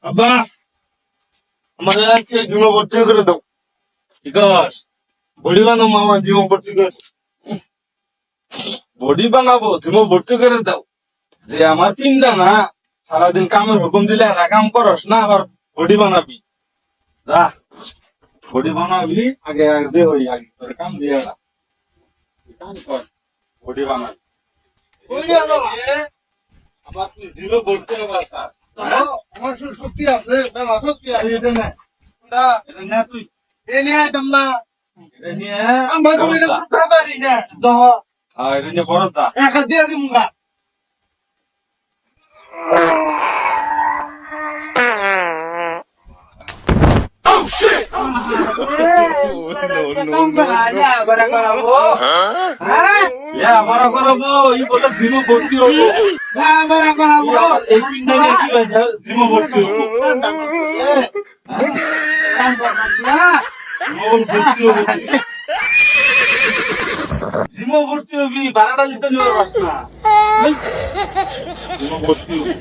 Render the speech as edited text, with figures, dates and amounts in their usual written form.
আব্বা আমার সে জীবন ভর্তি করে দাও কি কস? বডি বানাও মামা জীবন ভর্তি করে বডি বানাবো, তুমি ভর্তি করে দাও। যে আমার পিন্দা না, সারাদিন কামের হুকুম দিলে একটা কাম করস না, আবার বডি বানাবি। যা বডি বানাবি, আগে আগে যে হই আগে তোর কাম দিয়ে যা। কাম কর, বডি বানাবি। আমার তুই জিরো ভর্তি হবার কাজ। আমার শক্তি আছে শক্তি আছে এটা নে, এটা নে তুই। এ নিয়ে আইতাম না এটা নিয়ে আমার বড় যা। পারি না এটা নিয়ে বড় যা। একা দিয়ে দিমুগা বড় করাবো, এই বলে জিরো ভর্তি হবো। এই পিন্ডা নিয়ে কি হয়েছে? জিরো ভর্তি হবো। জিমো ভর্তি হবি, বারাটা নিতে নিয়ে পারস না। জিমো ভর্তি হবি।